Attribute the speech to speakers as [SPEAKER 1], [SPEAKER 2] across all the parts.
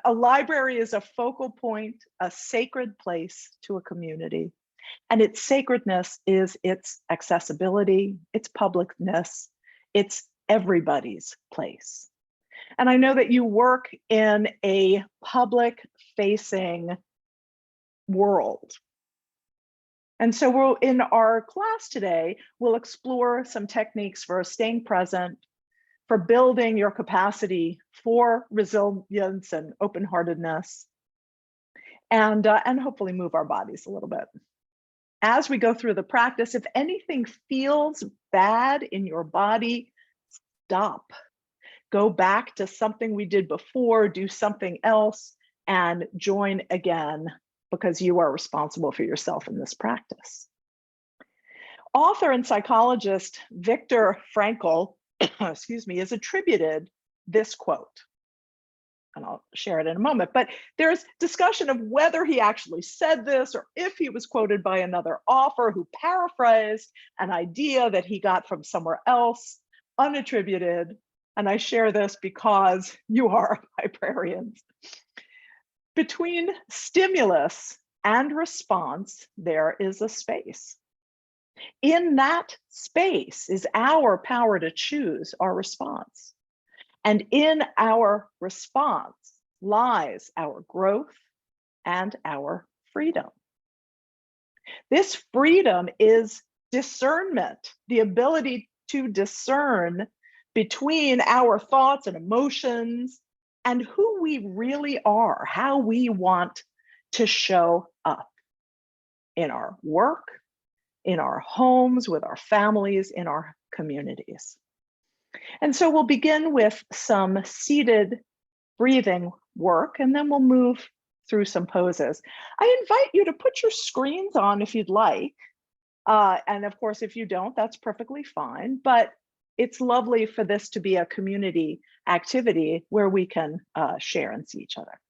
[SPEAKER 1] A library is a focal point, a sacred place to a community. And its sacredness is its accessibility, its publicness, it's everybody's place. And I know that you work in a public-facing world. And so in our class today, we'll explore some techniques for staying present, for building your capacity for resilience and open-heartedness, and hopefully move our bodies a little bit. As we go through the practice, if anything feels bad in your body, stop. Go back to something we did before, do something else, and join again, because you are responsible for yourself in this practice. Author and psychologist Viktor Frankl, excuse me, is attributed this quote. And I'll share it in a moment, but there's discussion of whether he actually said this or if he was quoted by another author who paraphrased an idea that he got from somewhere else, unattributed. And I share this because you are librarians. Between stimulus and response, there is a space. In that space is our power to choose our response. And in our response lies our growth and our freedom. This freedom is discernment, the ability to discern between our thoughts and emotions and who we really are, how we want to show up in our work, in our homes, with our families, in our communities. And so we'll begin with some seated breathing work, and then we'll move through some poses. I invite you to put your screens on if you'd like. And of course, if you don't, that's perfectly fine. But it's lovely for this to be a community activity where we can share and see each other.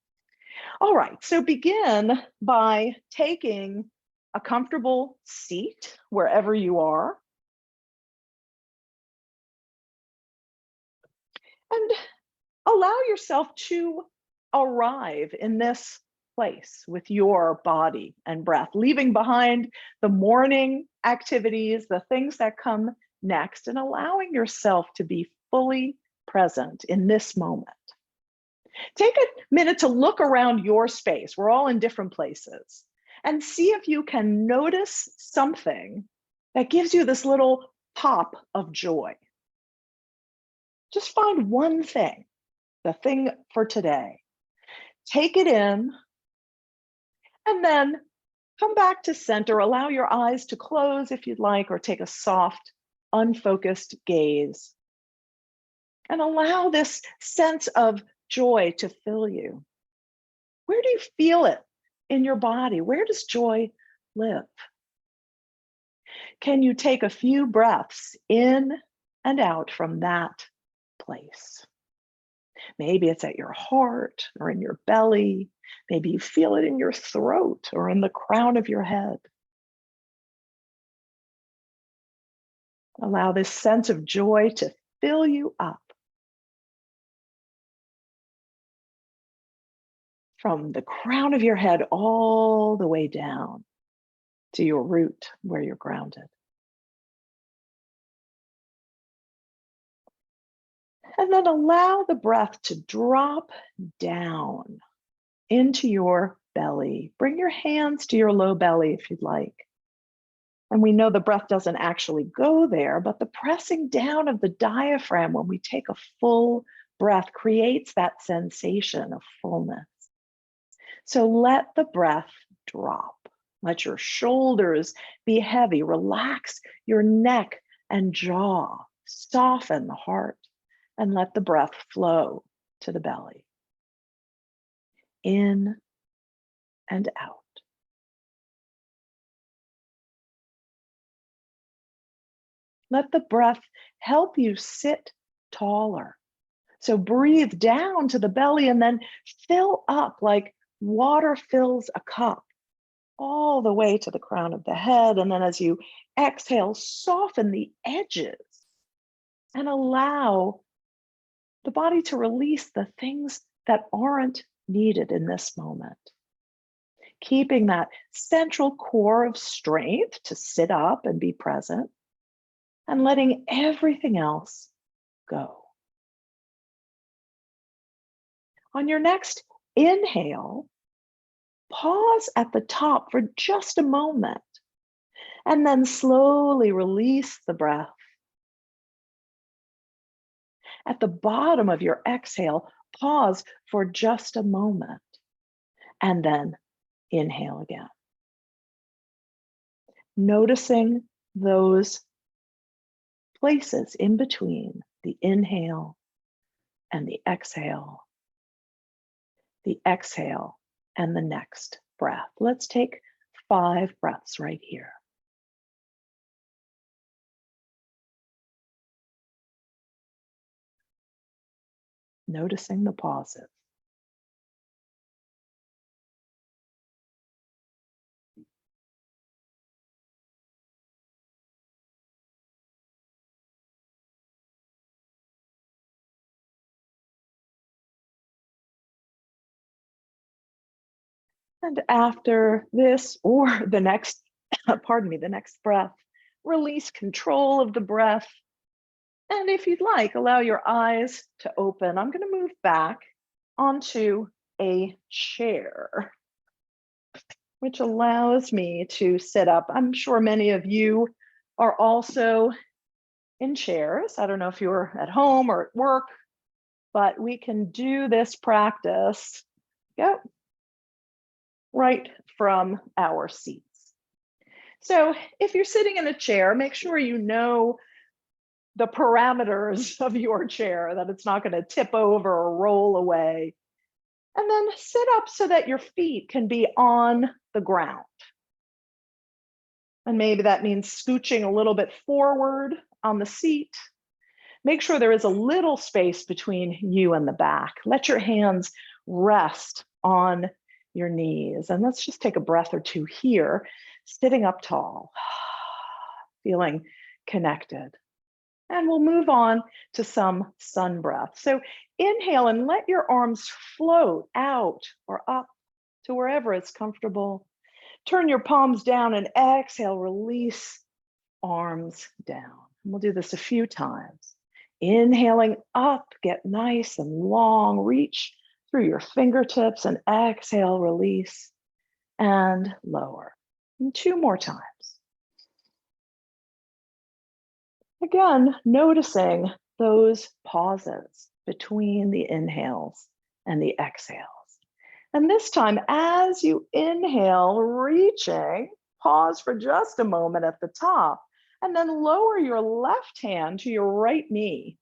[SPEAKER 1] All right, so begin by taking a comfortable seat wherever you are. And allow yourself to arrive in this place with your body and breath, leaving behind the morning activities, the things that come next, and allowing yourself to be fully present in this moment. Take a minute to look around your space. We're all in different places, and see if you can notice something that gives you this little pop of joy. Just find one thing, the thing for today. Take it in, and then come back to center. Allow your eyes to close if you'd like, or take a soft, unfocused gaze. And allow this sense of joy to fill you. Where do you feel it in your body? Where does joy live? Can you take a few breaths in and out from that place? Maybe it's at your heart or in your belly. Maybe you feel it in your throat or in the crown of your head. Allow this sense of joy to fill you up from the crown of your head all the way down to your root where you're grounded. And then allow the breath to drop down into your belly. Bring your hands to your low belly if you'd like. And we know the breath doesn't actually go there, but the pressing down of the diaphragm when we take a full breath creates that sensation of fullness. So let the breath drop. Let your shoulders be heavy. Relax your neck and jaw. Soften the heart. And let the breath flow to the belly. In and out. Let the breath help you sit taller. So breathe down to the belly and then fill up like water fills a cup all the way to the crown of the head. And then as you exhale, soften the edges and allow the body to release the things that aren't needed in this moment. Keeping that central core of strength to sit up and be present, and letting everything else go. On your next inhale, pause at the top for just a moment, and then slowly release the breath. At the bottom of your exhale, pause for just a moment, and then inhale again. Noticing those places in between the inhale and the exhale and the next breath. Let's take 5 breaths right here. Noticing the pauses. And after this or the next, the next breath, release control of the breath. And if you'd like, allow your eyes to open. I'm going to move back onto a chair, which allows me to sit up. I'm sure many of you are also in chairs. I don't know if you're at home or at work, but we can do this practice right from our seats. So if you're sitting in a chair, make sure you know the parameters of your chair, that it's not going to tip over or roll away. And then sit up so that your feet can be on the ground. And maybe that means scooching a little bit forward on the seat. Make sure there is a little space between you and the back. Let your hands rest on your knees. And let's just take a breath or two here, sitting up tall, feeling connected. And we'll move on to some sun breath. So inhale and let your arms float out or up to wherever it's comfortable. Turn your palms down and exhale, release arms down. And we'll do this a few times. Inhaling up, get nice and long, reach through your fingertips, and exhale, release and lower. And 2 more times. Again, noticing those pauses between the inhales and the exhales. And this time, as you inhale, reaching, pause for just a moment at the top, and then lower your left hand to your right knee.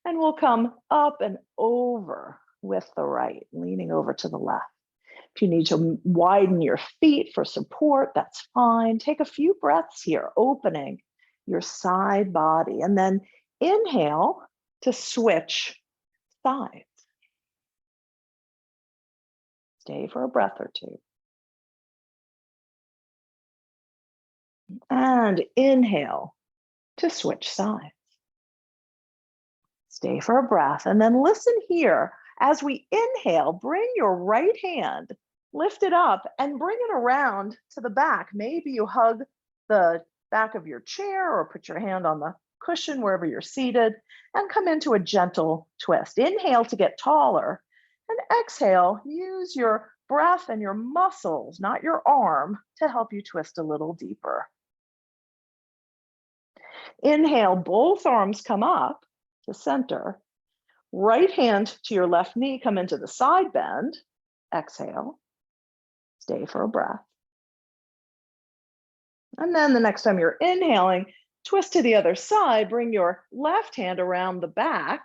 [SPEAKER 1] And we'll come up and over with the right, leaning over to the left. If you need to widen your feet for support, that's fine. Take a few breaths here, opening your side body, and then inhale to switch sides. Stay for a breath or two. And inhale to switch sides. Stay for a breath, and then listen here. As we inhale, bring your right hand, lift it up, and bring it around to the back. Maybe you hug the back of your chair or put your hand on the cushion wherever you're seated, and come into a gentle twist. Inhale to get taller, and exhale, use your breath and your muscles, not your arm, to help you twist a little deeper. Inhale, both arms come up to center. Right hand to your left knee, come into the side bend. Exhale, stay for a breath. And then the next time you're inhaling, twist to the other side, bring your left hand around the back.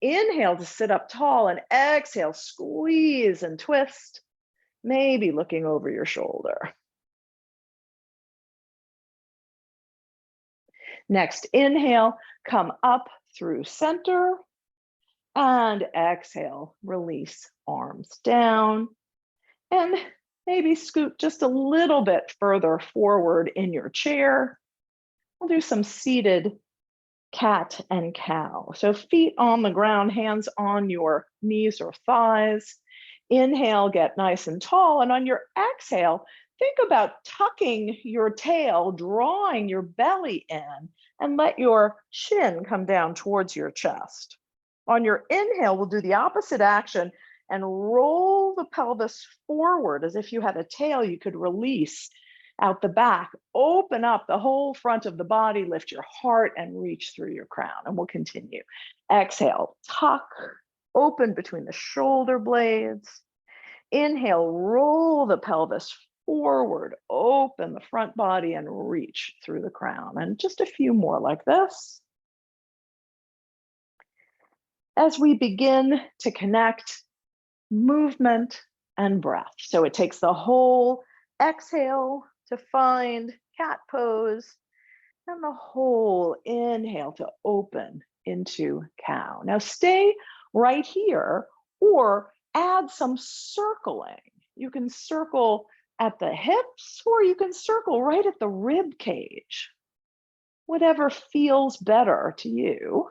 [SPEAKER 1] Inhale to sit up tall, and exhale, squeeze and twist, maybe looking over your shoulder. Next, inhale, come up through center, and exhale, release arms down, and maybe scoot just a little bit further forward in your chair. We'll do some seated cat and cow. So feet on the ground, hands on your knees or thighs. Inhale, get nice and tall. And on your exhale, think about tucking your tail, drawing your belly in, and let your chin come down towards your chest. On your inhale, we'll do the opposite action and roll the pelvis forward as if you had a tail you could release out the back. Open up the whole front of the body, lift your heart, and reach through your crown. And we'll continue. Exhale, tuck, open between the shoulder blades. Inhale, roll the pelvis forward, open the front body, and reach through the crown. And just a few more like this. As we begin to connect movement and breath. So it takes the whole exhale to find cat pose and the whole inhale to open into cow. Now stay right here or add some circling. You can circle at the hips or you can circle right at the rib cage. Whatever feels better to you.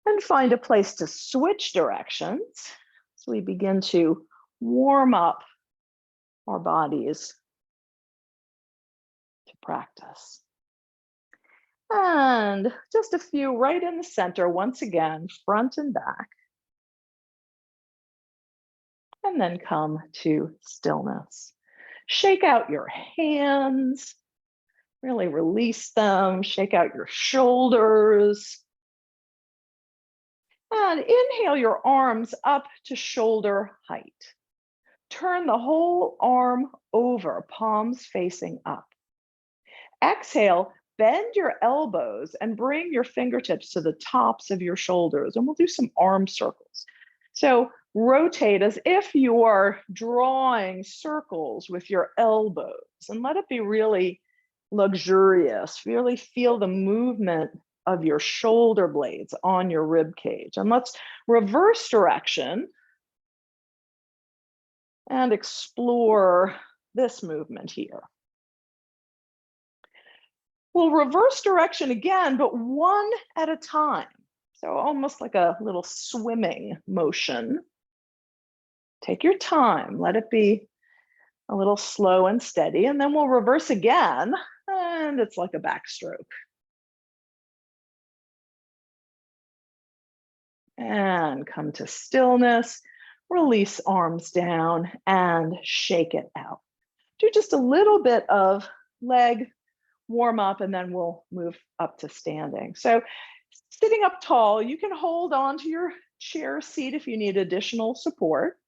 [SPEAKER 1] And find a place to switch directions as we begin to warm up our bodies to practice. And just a few right in the center, once again, front and back. And then come to stillness. Shake out your hands, really release them, shake out your shoulders. And inhale your arms up to shoulder height. Turn the whole arm over, palms facing up. Exhale, bend your elbows and bring your fingertips to the tops of your shoulders. And we'll do some arm circles. So rotate as if you are drawing circles with your elbows and let it be really luxurious. Really feel the movement of your shoulder blades on your rib cage. And let's reverse direction and explore this movement here. We'll reverse direction again, but one at a time. So almost like a little swimming motion. Take your time, let it be a little slow and steady, and then we'll reverse again, and it's like a backstroke. And come to stillness, release arms down and shake it out. Do just a little bit of leg warm up and then we'll move up to standing. So sitting up tall, you can hold on to your chair seat if you need additional support.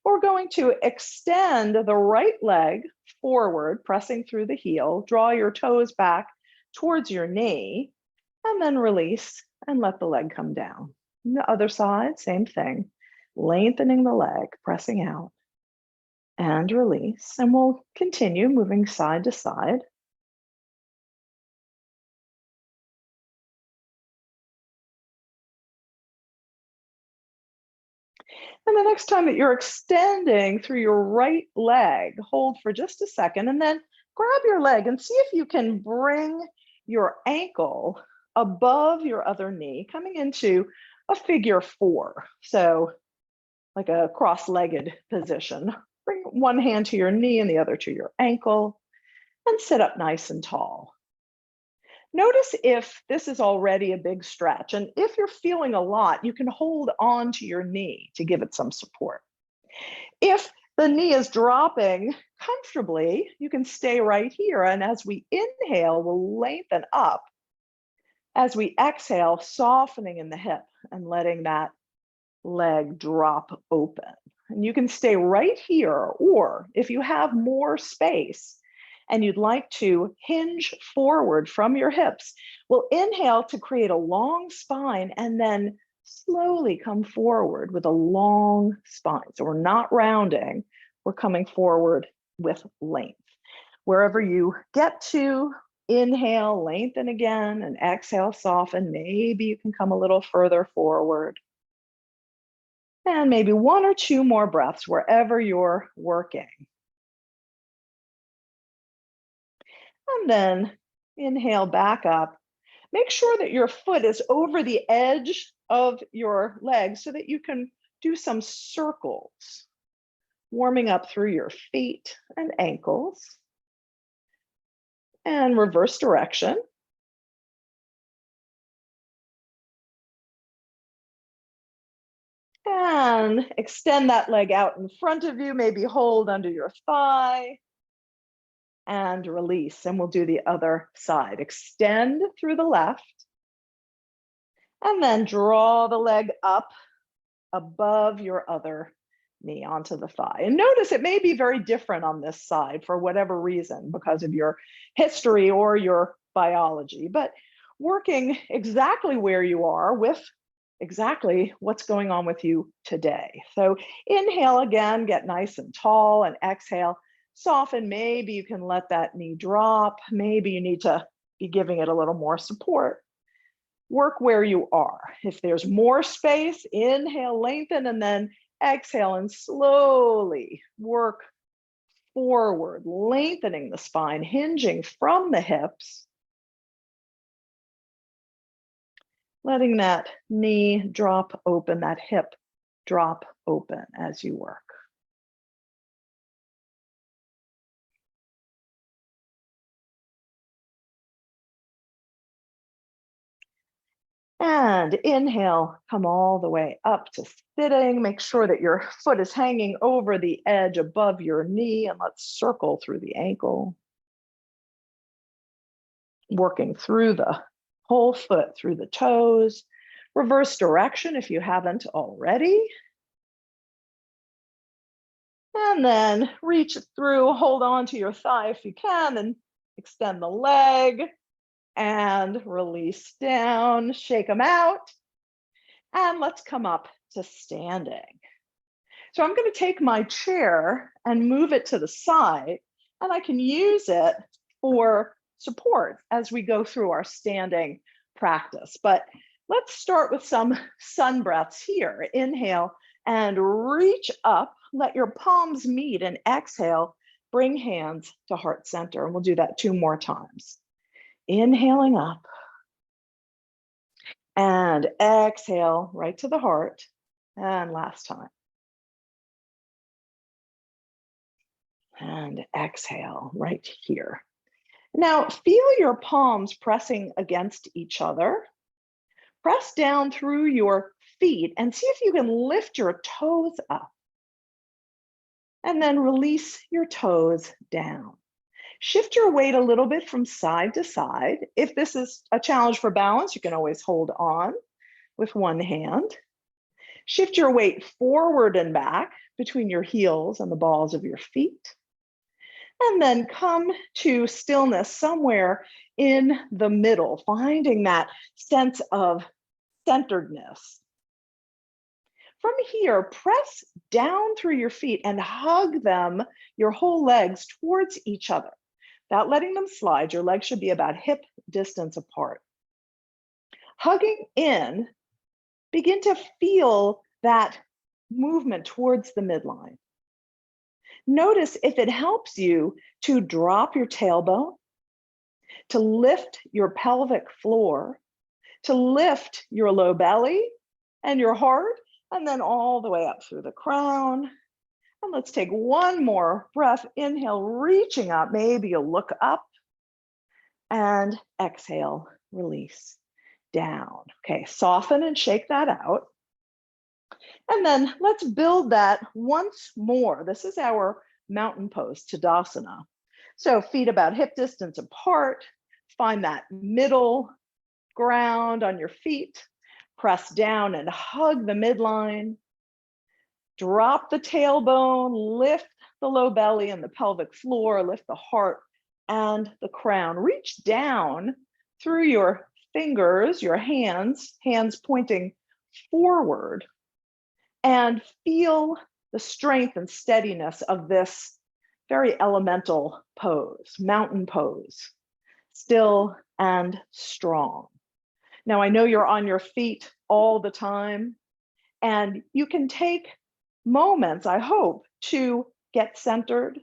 [SPEAKER 1] We're going to extend the right leg forward, pressing through the heel, draw your toes back towards your knee, and then release and let the leg come down. And the other side, same thing, lengthening the leg, pressing out and release. And we'll continue moving side to side. And the next time that you're extending through your right leg, hold for just a second and then grab your leg and see if you can bring your ankle above your other knee, coming into a figure four. So like a cross-legged position. Bring one hand to your knee and the other to your ankle and sit up nice and tall. Notice if this is already a big stretch, and if you're feeling a lot, you can hold on to your knee to give it some support. If the knee is dropping comfortably, you can stay right here, and as we inhale, we'll lengthen up. As we exhale, softening in the hip and letting that leg drop open. And you can stay right here, or if you have more space, and you'd like to hinge forward from your hips, we'll inhale to create a long spine and then slowly come forward with a long spine. So we're not rounding, we're coming forward with length. Wherever you get to, inhale, lengthen again, and exhale, soften. Maybe you can come a little further forward. And maybe one or two more breaths wherever you're working. And then inhale back up. Make sure that your foot is over the edge of your leg so that you can do some circles, warming up through your feet and ankles, and reverse direction. And extend that leg out in front of you, maybe hold under your thigh, and release. And we'll do the other side. Extend through the left, and then draw the leg up above your other knee onto the thigh. And notice it may be very different on this side for whatever reason, because of your history or your biology, but working exactly where you are with exactly what's going on with you today. So inhale again, get nice and tall, and exhale, soften. Maybe you can let that knee drop. Maybe you need to be giving it a little more support. Work where you are. If there's more space, inhale, lengthen, and then exhale and slowly work forward, lengthening the spine, hinging from the hips, letting that knee drop open, that hip drop open as you work. And inhale, come all the way up to sitting. Make sure that your foot is hanging over the edge above your knee, and let's circle through the ankle. Working through the whole foot, through the toes. Reverse direction if you haven't already. And then reach through, hold on to your thigh if you can, and extend the leg. And release down, shake them out. And let's come up to standing. So I'm going to take my chair and move it to the side, and I can use it for support as we go through our standing practice. But let's start with some sun breaths here. Inhale and reach up, let your palms meet, and exhale, bring hands to heart center. And we'll do that 2 more times. Inhaling up and exhale right to the heart. And last time. And exhale right here. Now feel your palms pressing against each other. Press down through your feet and see if you can lift your toes up. And then release your toes down. Shift your weight a little bit from side to side. If this is a challenge for balance, you can always hold on with one hand. Shift your weight forward and back between your heels and the balls of your feet. And then come to stillness somewhere in the middle, finding that sense of centeredness. From here, press down through your feet and hug them, your whole legs, towards each other. Without letting them slide, your legs should be about hip distance apart. Hugging in, begin to feel that movement towards the midline. Notice if it helps you to drop your tailbone, to lift your pelvic floor, to lift your low belly and your heart, and then all the way up through the crown. And let's take one more breath. Inhale, reaching up. Maybe you'll look up. And exhale, release down. Okay, soften and shake that out. And then let's build that once more. This is our mountain pose, Tadasana. So feet about hip distance apart. Find that middle ground on your feet. Press down and hug the midline. Drop the tailbone, lift the low belly and the pelvic floor, lift the heart and the crown. Reach down through your fingers, your hands pointing forward, and feel the strength and steadiness of this very elemental pose, mountain pose, still and strong. Now, I know you're on your feet all the time, and you can take moments, I hope, to get centered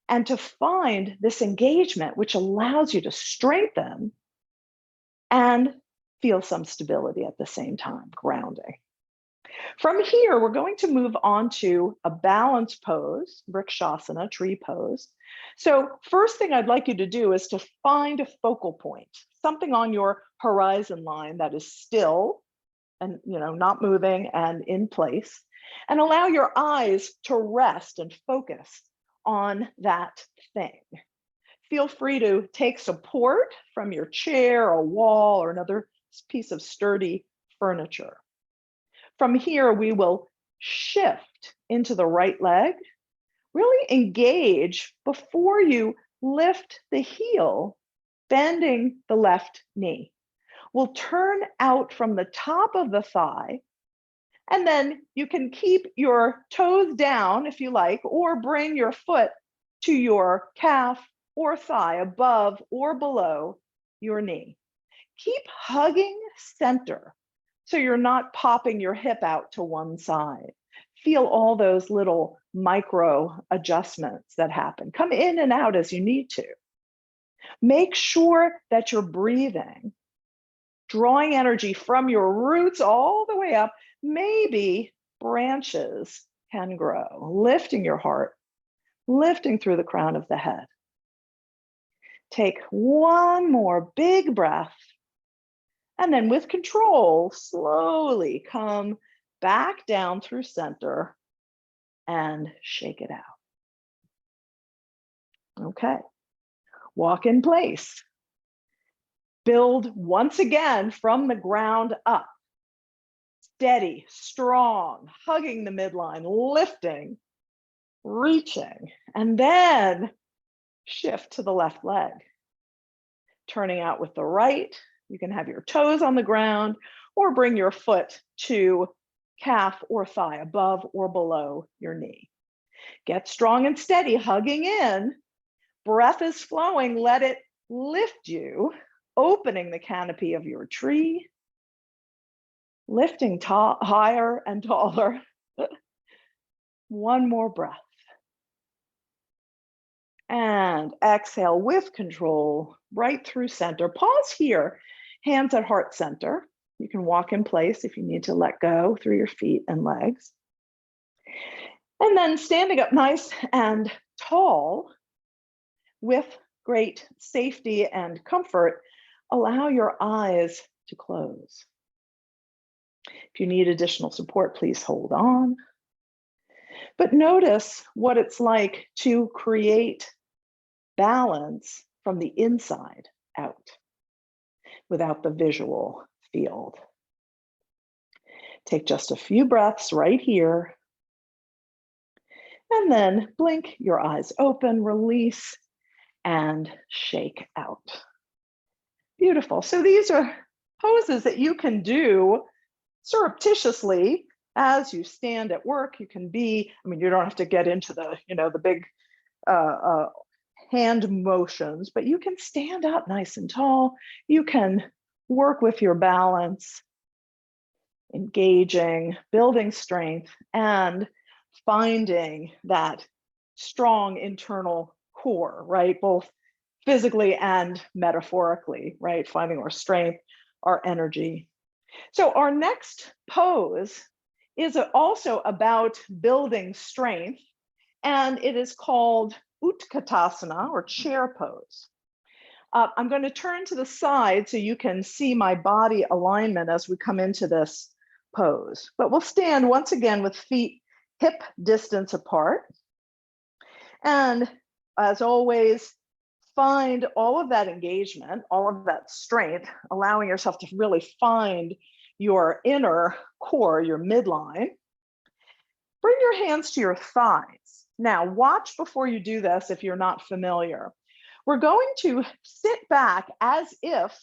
[SPEAKER 1] and to find this engagement, which allows you to strengthen and feel some stability at the same time, grounding. From here, we're going to move on to a balance pose, Vrikshasana, tree pose. So first thing I'd like you to do is to find a focal point, something on your horizon line that is still and not moving and in place, and allow your eyes to rest and focus on that thing. Feel free to take support from your chair, a wall, or another piece of sturdy furniture. From here, we will shift into the right leg, really engage before you lift the heel, bending the left knee. We'll turn out from the top of the thigh, and then you can keep your toes down if you like, or bring your foot to your calf or thigh above or below your knee. Keep hugging center so you're not popping your hip out to one side. Feel all those little micro adjustments that happen. Come in and out as you need to. Make sure that you're breathing, drawing energy from your roots all the way up. Maybe branches can grow, lifting your heart, lifting through the crown of the head. Take one more big breath, and then with control, slowly come back down through center and shake it out. Okay, walk in place. Build once again from the ground up. Steady, strong, hugging the midline, lifting, reaching, and then shift to the left leg. Turning out with the right, you can have your toes on the ground or bring your foot to calf or thigh above or below your knee. Get strong and steady, hugging in. Breath is flowing, let it lift you, opening the canopy of your tree, lifting higher and taller. One more breath. And exhale with control, right through center. Pause here, hands at heart center. You can walk in place if you need to let go through your feet and legs. And then standing up nice and tall with great safety and comfort, allow your eyes to close. If you need additional support, please hold on. But notice what it's like to create balance from the inside out without the visual field. Take just a few breaths right here, and then blink your eyes open, release, and shake out. Beautiful. So these are poses that you can do surreptitiously as you stand at work. You can be, you don't have to get into the, the big hand motions, but you can stand up nice and tall. You can work with your balance, engaging, building strength, and finding that strong internal core, right? Both physically and metaphorically, right? Finding our strength, our energy. So our next pose is also about building strength, and it is called Utkatasana, or chair pose. I'm going to turn to the side so you can see my body alignment as we come into this pose. But we'll stand once again with feet hip distance apart. And as always, find all of that engagement, all of that strength, allowing yourself to really find your inner core, your midline. Bring your hands to your thighs. Now, watch before you do this if you're not familiar. We're going to sit back as if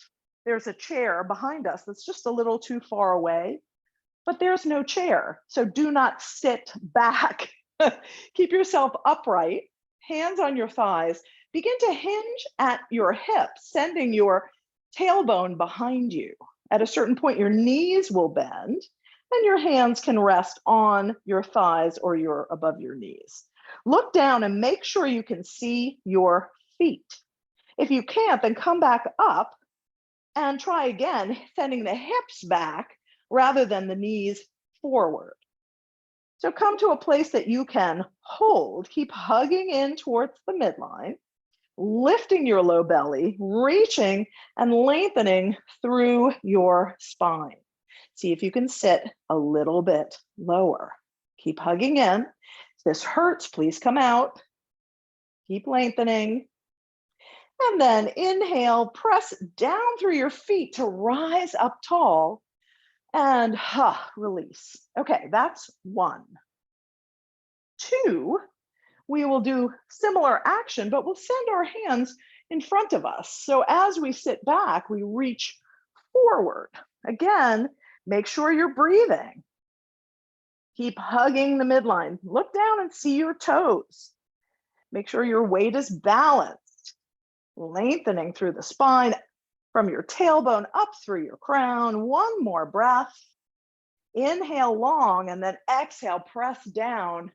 [SPEAKER 1] there's a chair behind us that's just a little too far away, but there's no chair. So do not sit back. Keep yourself upright, hands on your thighs. Begin to hinge at your hips, sending your tailbone behind you. At a certain point, your knees will bend, and your hands can rest on your thighs or above your knees. Look down and make sure you can see your feet. If you can't, then come back up and try again, sending the hips back rather than the knees forward. So come to a place that you can hold. Keep hugging in towards the midline, lifting your low belly, reaching and lengthening through your spine. See if you can sit a little bit lower. Keep hugging in. If this hurts, please come out. Keep lengthening. And then inhale, press down through your feet to rise up tall and release. Okay, that's 1. 2, we will do similar action, but we'll send our hands in front of us. So as we sit back, we reach forward. Again, make sure you're breathing. Keep hugging the midline. Look down and see your toes. Make sure your weight is balanced. Lengthening through the spine from your tailbone up through your crown. One more breath. Inhale long and then exhale, press down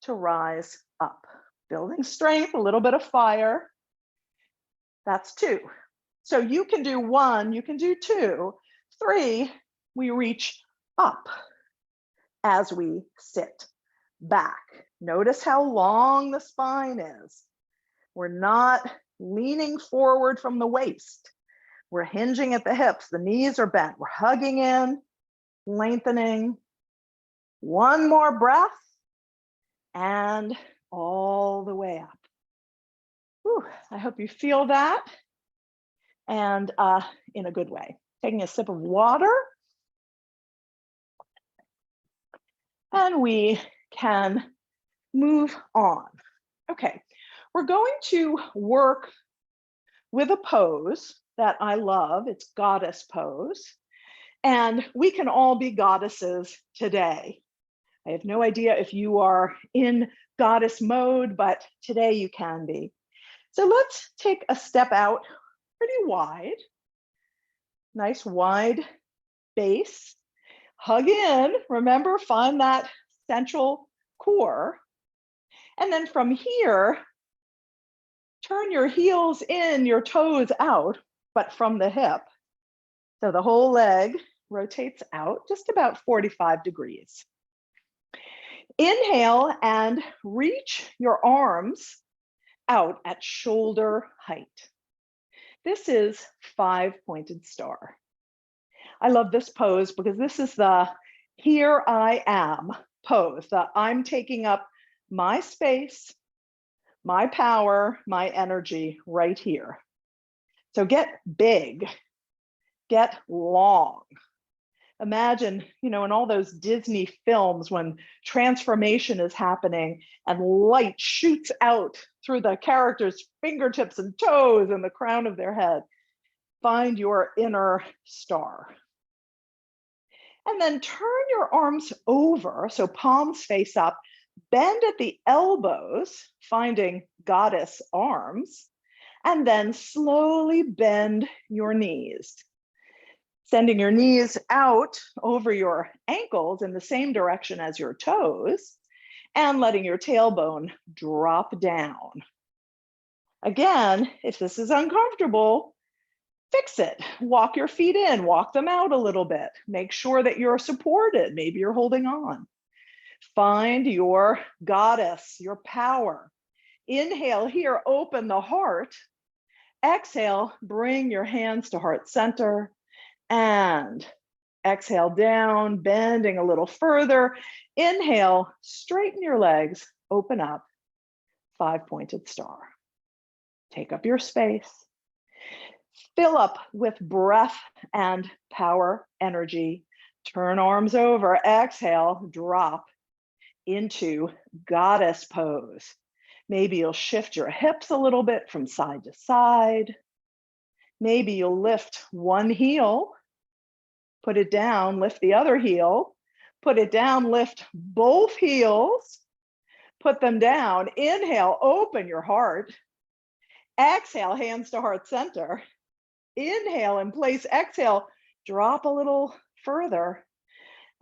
[SPEAKER 1] to rise up. Building strength, a little bit of fire. That's 2. So you can do 1, you can do 2, 3, we reach up as we sit back. Notice how long the spine is. We're not leaning forward from the waist. We're hinging at the hips, the knees are bent. We're hugging in, lengthening. 1 more breath and all the way up. Whew, I hope you feel that, and in a good way. Taking a sip of water. And we can move on. Okay, we're going to work with a pose that I love. It's goddess pose. And we can all be goddesses today. I have no idea if you are in goddess mode, but today you can be. So let's take a step out pretty wide. Nice wide base. Hug in, remember, find that central core. And then from here, turn your heels in, your toes out, but from the hip. So the whole leg rotates out just about 45 degrees. Inhale and reach your arms out at shoulder height. This is 5-pointed star. I love this pose because this is the here I am pose, the I'm taking up my space, my power, my energy right here. So get big, get long. Imagine, in all those Disney films when transformation is happening and light shoots out through the characters' fingertips and toes and the crown of their head. Find your inner star. And then turn your arms over, so palms face up, bend at the elbows, finding goddess arms, and then slowly bend your knees. Sending your knees out over your ankles in the same direction as your toes, and letting your tailbone drop down. Again, if this is uncomfortable, fix it. Walk your feet in, walk them out a little bit. Make sure that you're supported. Maybe you're holding on. Find your goddess, your power. Inhale here, open the heart. Exhale, bring your hands to heart center. And exhale down, bending a little further. Inhale, straighten your legs, open up, 5-pointed star. Take up your space. Fill up with breath and power energy. Turn arms over, exhale, drop into goddess pose. Maybe you'll shift your hips a little bit from side to side. Maybe you'll lift one heel, put it down, lift the other heel, put it down, lift both heels, put them down. Inhale, open your heart. Exhale, hands to heart center. Inhale in place, exhale, drop a little further,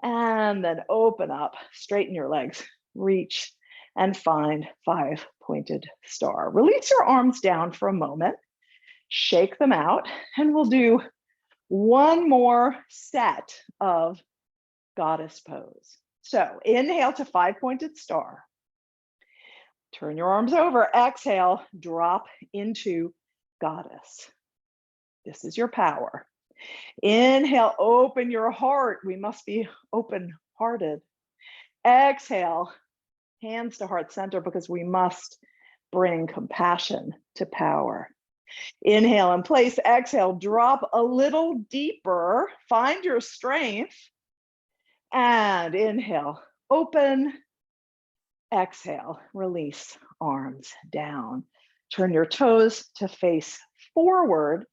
[SPEAKER 1] and then open up, straighten your legs, reach, and find 5-pointed star. Release your arms down for a moment, shake them out, and we'll do one more set of goddess pose. So inhale to 5-pointed star. Turn your arms over. Exhale, drop into goddess. This is your power. Inhale, open your heart. We must be open-hearted. Exhale, hands to heart center, because we must bring compassion to power. Inhale in place. Exhale, drop a little deeper. Find your strength. And inhale, open. Exhale, release arms down. Turn your toes to face forward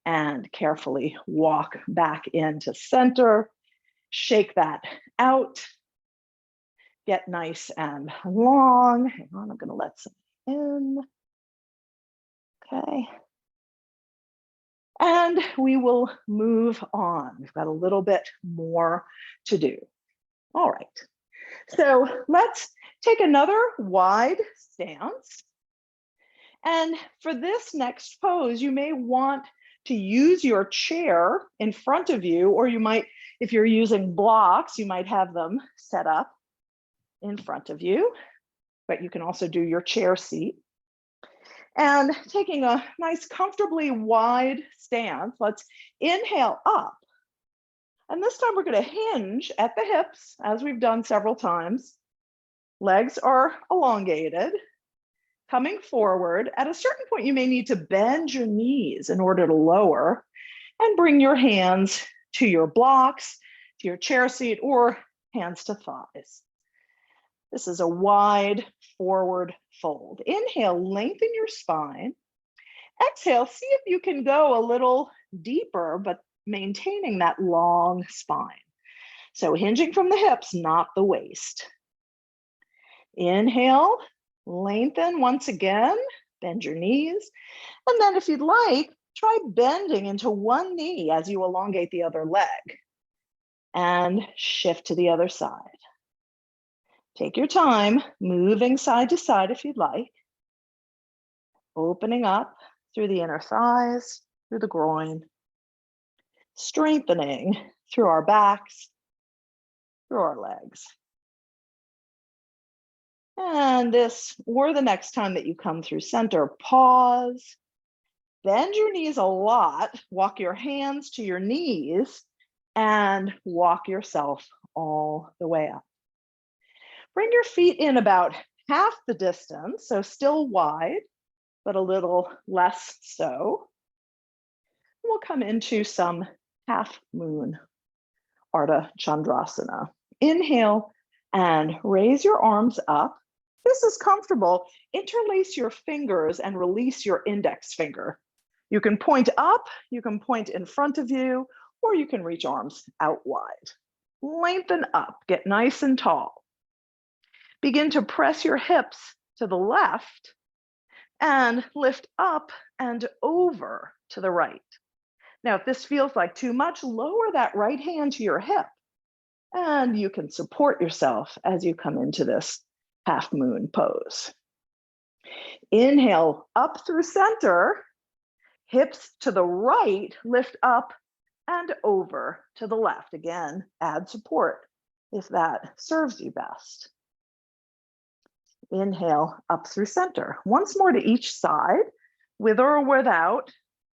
[SPEAKER 1] and carefully walk back into center. Shake that out. Get nice and long. Hang on, I'm going to let some in. Okay. And we will move on. We've got a little bit more to do. All right. So let's take another wide stance. And for this next pose, you may want to use your chair in front of you, or you might, if you're using blocks, you might have them set up in front of you, but you can also do your chair seat. And taking a nice, comfortably wide stance, let's inhale up. And this time we're going to hinge at the hips, as we've done several times. Legs are elongated, coming forward. At a certain point, you may need to bend your knees in order to lower, and bring your hands to your blocks, to your chair seat, or hands to thighs. This is a wide forward fold. Inhale, lengthen your spine. Exhale, see if you can go a little deeper, but maintaining that long spine. So hinging from the hips, not the waist. Inhale, lengthen once again, bend your knees. And then if you'd like, try bending into one knee as you elongate the other leg. And shift to the other side. Take your time, moving side to side if you'd like. Opening up through the inner thighs, through the groin. Strengthening through our backs, through our legs. And this, or the next time that you come through center, pause. Bend your knees a lot. Walk your hands to your knees and walk yourself all the way up. Bring your feet in about half the distance, so still wide, but a little less so. We'll come into some half moon, Ardha Chandrasana. Inhale and raise your arms up. This is comfortable. Interlace your fingers and release your index finger. You can point up, you can point in front of you, or you can reach arms out wide. Lengthen up, get nice and tall. Begin to press your hips to the left and lift up and over to the right. Now, if this feels like too much, lower that right hand to your hip, and you can support yourself as you come into this half moon pose. Inhale up through center, hips to the right, lift up and over to the left. Again, add support if that serves you best. Inhale up through center. Once more to each side, with or without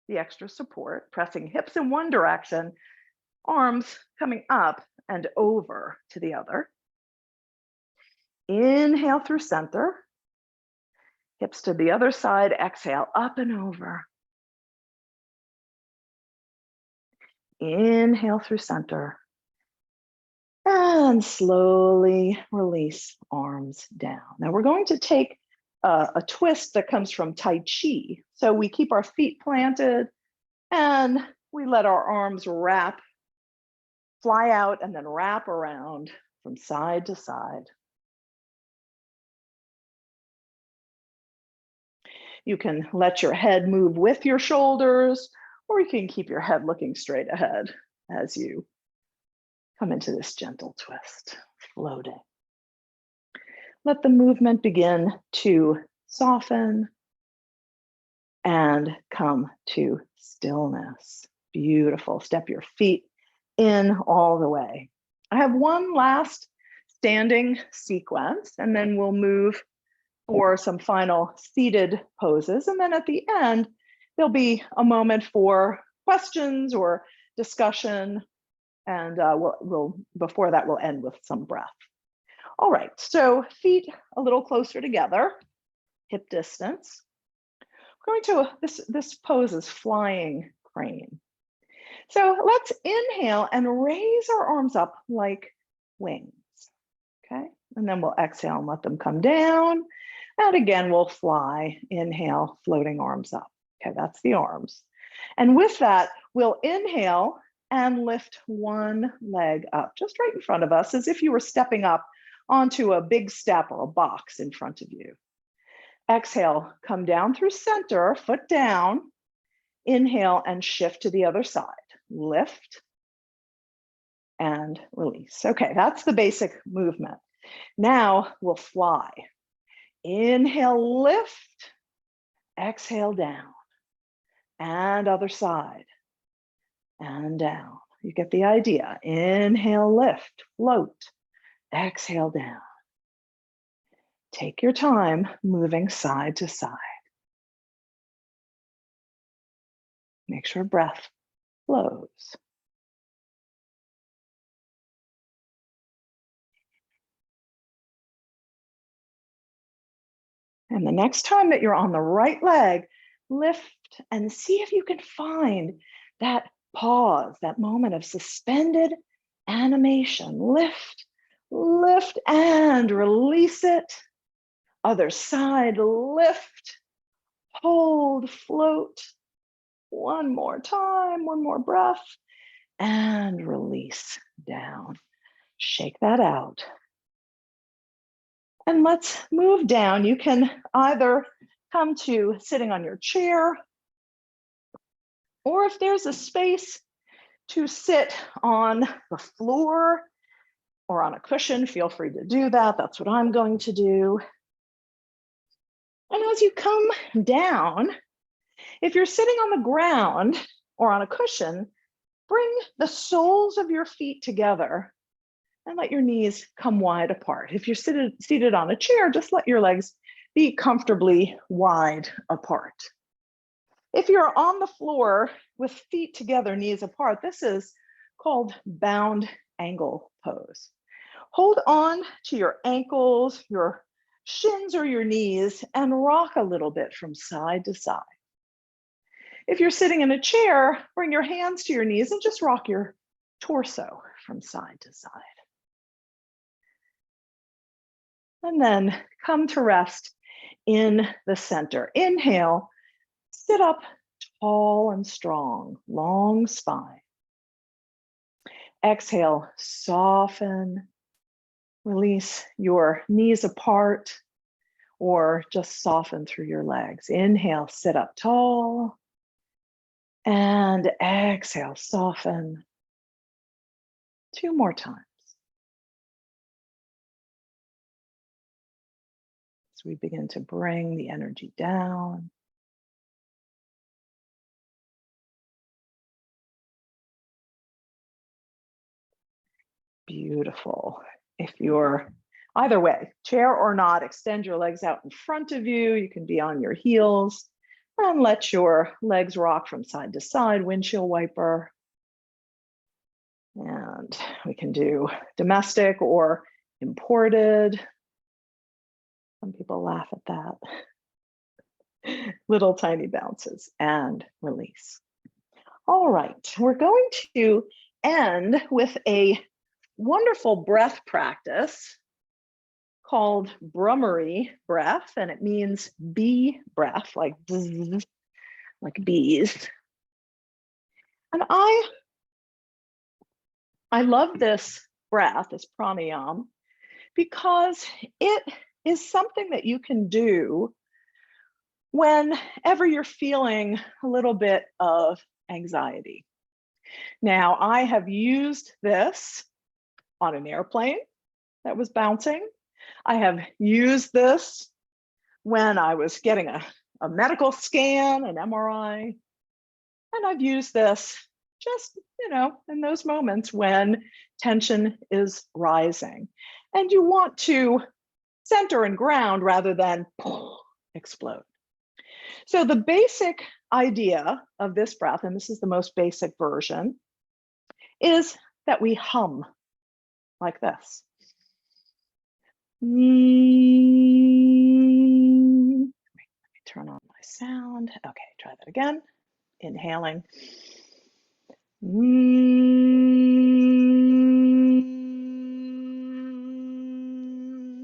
[SPEAKER 1] the extra support, pressing hips in one direction, arms coming up and over to the other. Inhale through center, hips to the other side, exhale up and over. Inhale through center. And slowly release arms down. Now we're going to take a twist that comes from Tai Chi. So we keep our feet planted and we let our arms wrap, fly out and then wrap around from side to side. You can let your head move with your shoulders, or you can keep your head looking straight ahead as you come into this gentle twist, floating. Let the movement begin to soften and come to stillness. Beautiful. Step your feet in all the way. I have one last standing sequence, and then we'll move for some final seated poses. And then at the end, there'll be a moment for questions or discussion. And before that, we'll end with some breath. All right, so feet a little closer together, hip distance. We're going to, this pose is flying crane. So let's inhale and raise our arms up like wings, okay? And then we'll exhale and let them come down. And again, we'll fly, inhale, floating arms up. Okay, that's the arms. And with that, we'll inhale and lift one leg up, just right in front of us, as if you were stepping up onto a big step or a box in front of you. Exhale, come down through center, foot down. Inhale and shift to the other side. Lift and release. Okay, that's the basic movement. Now we'll fly. Inhale, lift. Exhale, down. And other side. And down. You get the idea. Inhale, lift, float. Exhale, down. Take your time moving side to side. Make sure breath flows. And the next time that you're on the right leg, lift and see if you can find that pause, that moment of suspended animation. Lift, lift, and release it. Other side, lift, hold, float. One more time, one more breath, and release down. Shake that out. And let's move down. You can either come to sitting on your chair, or if there's a space to sit on the floor or on a cushion, feel free to do that. That's what I'm going to do. And as you come down, if you're sitting on the ground or on a cushion, bring the soles of your feet together and let your knees come wide apart. If you're seated on a chair, just let your legs be comfortably wide apart. If you're on the floor with feet together, knees apart, this is called bound angle pose. Hold on to your ankles, your shins or your knees, and rock a little bit from side to side. If you're sitting in a chair, bring your hands to your knees and just rock your torso from side to side. And then come to rest in the center. Inhale, sit up tall and strong, long spine. Exhale, soften, release your knees apart, or just soften through your legs. Inhale, sit up tall. And exhale, soften. Two more times. As we begin to bring the energy down. Beautiful. If you're either way, chair or not, extend your legs out in front of you. You can be on your heels. And let your legs rock from side to side, windshield wiper. And we can do domestic or imported. Some people laugh at that. Little tiny bounces and release. All right, we're going to end with a wonderful breath practice called Brummery breath, and it means bee breath, like bzz, like bees. And I love this breath, this pranayama, because it is something that you can do whenever you're feeling a little bit of anxiety. Now, I have used this on an airplane that was bouncing. I have used this when I was getting a medical scan, an MRI, and I've used this just, in those moments when tension is rising. And you want to center and ground rather than explode. So the basic idea of this breath, and this is the most basic version, is that we hum like this. Let me turn on my sound. Okay, try that again. Inhaling.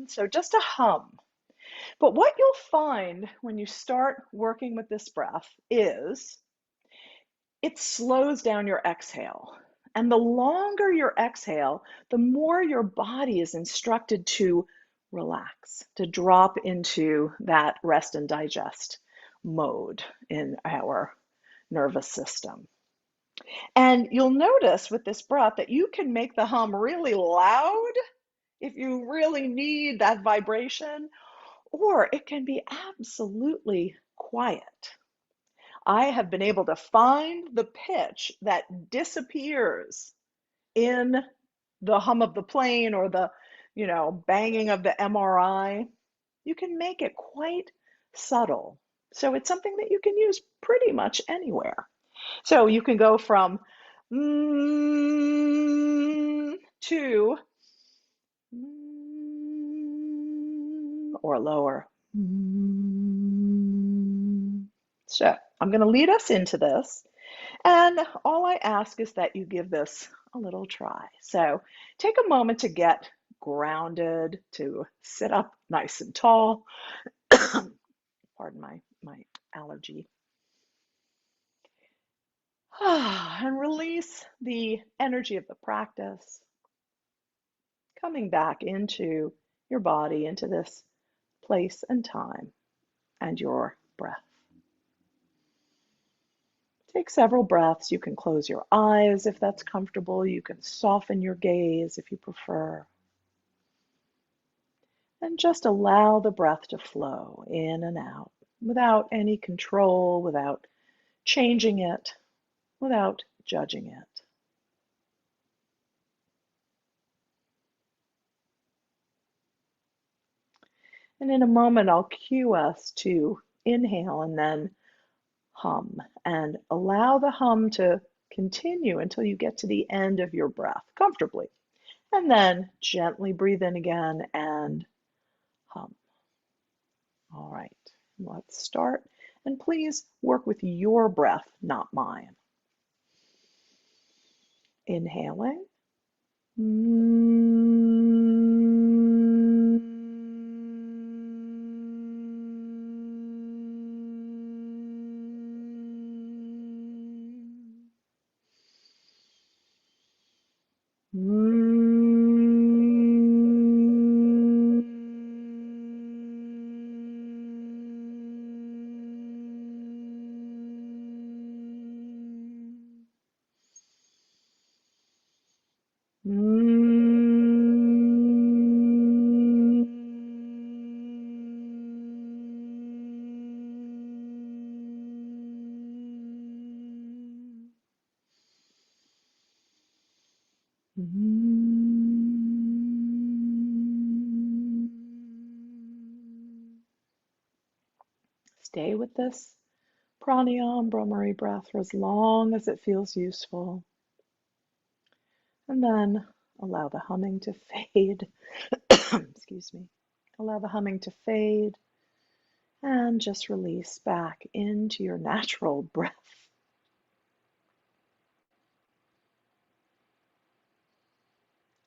[SPEAKER 1] So just a hum. But what you'll find when you start working with this breath is it slows down your exhale. And the longer your exhale, the more your body is instructed to relax, to drop into that rest and digest mode in our nervous system. And you'll notice with this breath that you can make the hum really loud if you really need that vibration, or it can be absolutely quiet. I have been able to find the pitch that disappears in the hum of the plane or the, banging of the MRI. You can make it quite subtle. So it's something that you can use pretty much anywhere. So you can go from to or lower. So I'm going to lead us into this. And all I ask is that you give this a little try. So take a moment to get grounded, to sit up nice and tall. Pardon my allergy. And release the energy of the practice, coming back into your body, into this place and time, and your breath. Take several breaths. You can close your eyes if that's comfortable. You can soften your gaze if you prefer. And just allow the breath to flow in and out without any control, without changing it, without judging it. And in a moment, I'll cue us to inhale and then hum, and allow the hum to continue until you get to the end of your breath comfortably. And then gently breathe in again and hum. All right, let's start. And please work with your breath, not mine. Inhaling. Stay with this pranayama, Brahmari breath for as long as it feels useful. And then allow the humming to fade. Excuse me. Allow the humming to fade and just release back into your natural breath.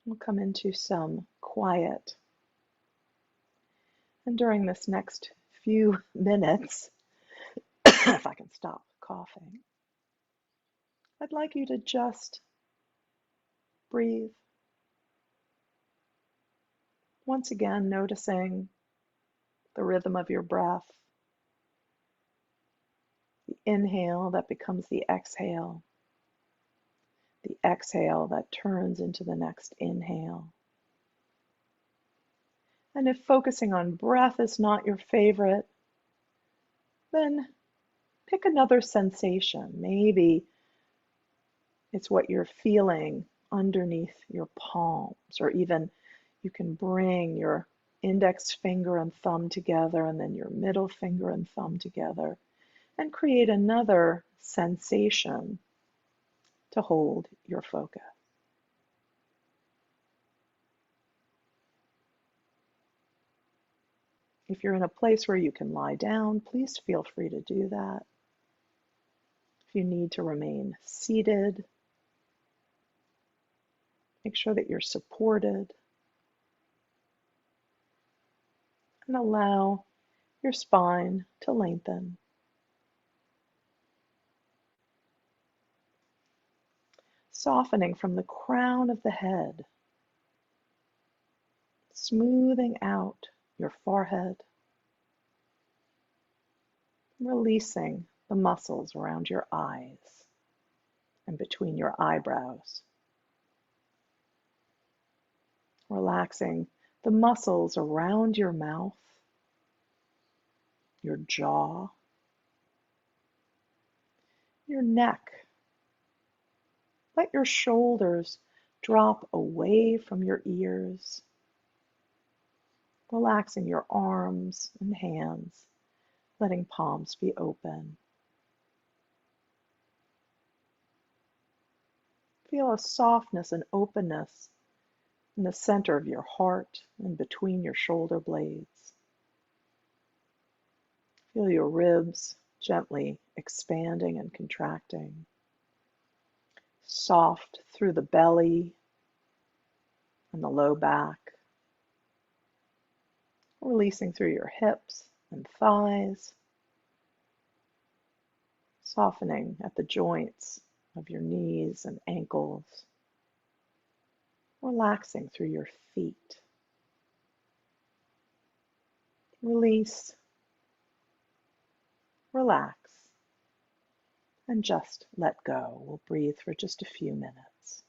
[SPEAKER 1] We'll come into some quiet. And during this next few minutes, if I can stop coughing, I'd like you to just breathe. Once again, noticing the rhythm of your breath. The inhale that becomes the exhale that turns into the next inhale. And if focusing on breath is not your favorite, then pick another sensation. Maybe It's what you're feeling underneath your palms, or even you can bring your index finger and thumb together and then your middle finger and thumb together and create another sensation to hold your focus. If you're in a place where you can lie down, please feel free to do that. If you need to remain seated, make sure that you're supported and allow your spine to lengthen. Softening from the crown of the head, smoothing out your forehead, releasing the muscles around your eyes and between your eyebrows. Relaxing the muscles around your mouth, your jaw, your neck. Let your shoulders drop away from your ears, relaxing your arms and hands, letting palms be open. Feel a softness and openness in the center of your heart and between your shoulder blades. Feel your ribs gently expanding and contracting. Soft through the belly and the low back. Releasing through your hips and thighs. Softening at the joints of your knees and ankles. Relaxing through your feet. Release, relax, and just let go. We'll breathe for just a few minutes.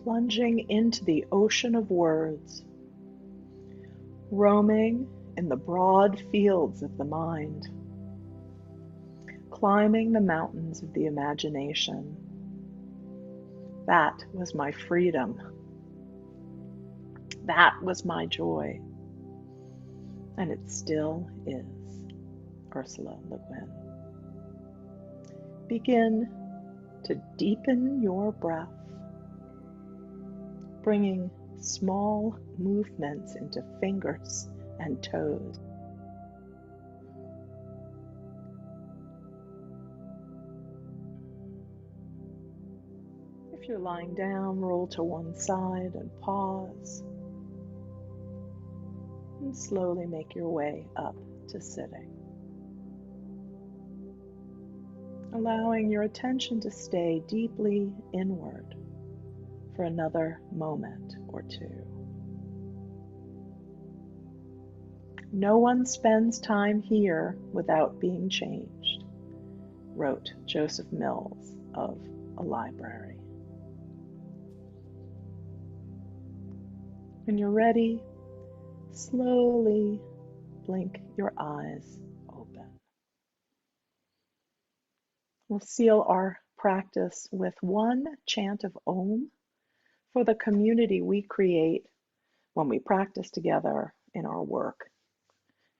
[SPEAKER 1] plunging into the ocean of words, roaming in the broad fields of the mind, climbing the mountains of the imagination. That was my freedom. That was my joy. And it still is. Ursula Le Guin. Begin to deepen your breath, bringing small movements into fingers and toes. If you're lying down, roll to one side and pause. And slowly make your way up to sitting. Allowing your attention to stay deeply inward for another moment or two. No one spends time here without being changed, wrote Joseph Mills of A Library. When you're ready, slowly blink your eyes open. We'll seal our practice with one chant of Om for the community we create when we practice together in our work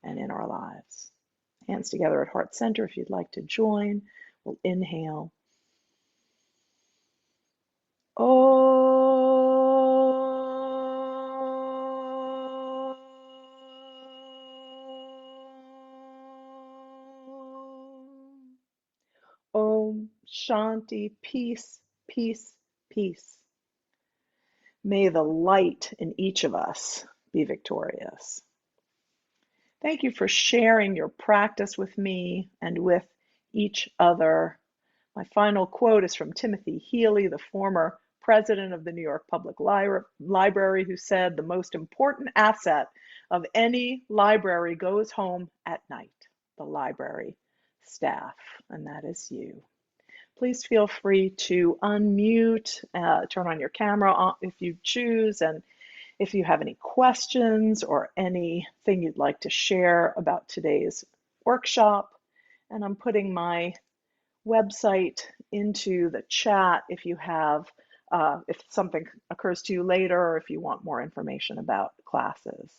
[SPEAKER 1] and in our lives. Hands together at heart center if you'd like to join. We'll inhale. Om Shanti, peace, peace, peace. May the light in each of us be victorious. Thank you for sharing your practice with me and with each other. My final quote is from Timothy Healy, the former president of the New York Public Library, who said, "The most important asset of any library goes home at night, the library staff," and that is you. Please feel free to unmute, turn on your camera if you choose, and if you have any questions or anything you'd like to share about today's workshop. And I'm putting my website into the chat if you have, if something occurs to you later or if you want more information about classes.